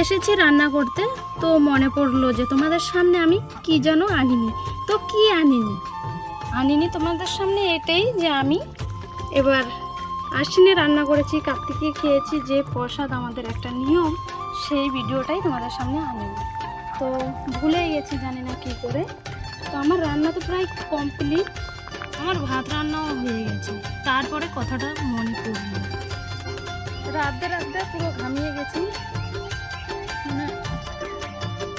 এসেছি রান্না করতে, তো মনে পড়লো যে তোমাদের সামনে আমি কি যেন আনিনি। তো কি আনিনি তোমাদের সামনে এটাই যে আমি এবার আশ্বিনে রান্না করেছি, কার্তিকে খেয়েছি, যে প্রসাদ আমাদের একটা নিয়ম, সেই ভিডিওটাই তোমাদের সামনে আনিনি। তো ভুলে গেছি, জানি না কী করে। তো আমার রান্না তো প্রায় কমপ্লিট, আমার ভাত রান্নাও হয়ে গেছে, তারপরে কথাটা মনে পড়লো। রাতে পুরো ঘামিয়ে গেছি, মানে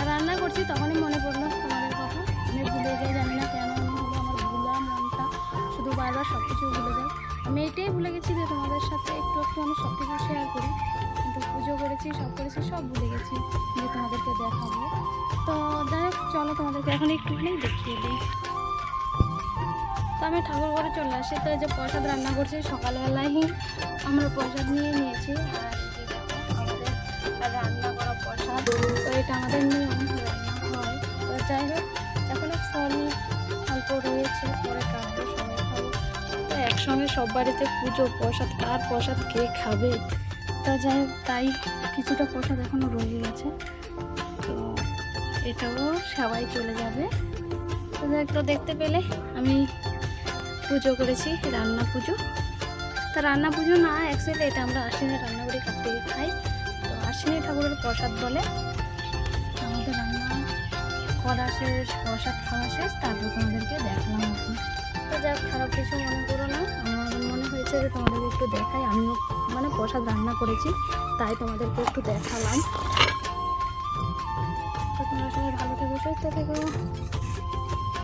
রান্না করছি তখনই মনে পড়লো তোমাদের কথা। আমি ভুলে যাই, জানি না কেন হলো, আমার ভুলা মনটা শুধু বারবার সব কিছু ভুলে যায়। আমি এটাই ভুলে গেছি যে তোমাদের সাথে একটু আমি সব কিছু শেয়ার করি, কিন্তু পুজো করেছি, সব করেছি, সব ভুলে গেছি যে তোমাদেরকে দেখাবো। তো যাই হোক, চলো তোমাদেরকে এখন একটুখানি দেখিয়ে দিই। তো আমি ঠাকুর ঘরে চলে আসি, তো এই যে প্রসাদ রান্না করছি, সকালবেলায় আমরা প্রসাদ নিয়ে নিয়েছি। আর এই যে দেখো আমাদের রান্না করা প্রসাদ, তো এটা আমাদের নিয়ম রান্না হয়। তো যাই হোক, এখনো ফল অল্প রয়েছে, পরে কাটবো, সবাই খাবো। তো একসঙ্গে সব বাড়িতে পুজো, প্রসাদ, কার প্রসাদ কে খাবে। তা যাই হোক, তাই কিছুটা প্রসাদ এখনো রয়ে গেছে, তো এটাও সবাই চলে যাবে। তো যাই, তো দেখতে পেলে আমি পুজো করেছি, রান্না পুজো। তা রান্না পুজো না, অ্যাকচুয়ালি এটা আমরা আশ্বিনে রান্না করে কার্তিকে খাই। তো আশ্বিনী ঠাকুরের প্রসাদ বলে। আমাদের রান্না করা শেষ, প্রসাদ খাওয়া শেষ, তারপর তোমাদেরকে দেখলাম আর কি। তো যাক, খারাপ কিছু মনে করো না, আমার মনে হয়েছে যে তোমাদেরকে একটু দেখাই। আমিও মানে প্রসাদ রান্না করেছি, তাই তোমাদেরকে একটু দেখালাম। তো তোমরা সবাই ভালো থেকো, সুস্থ থেকো।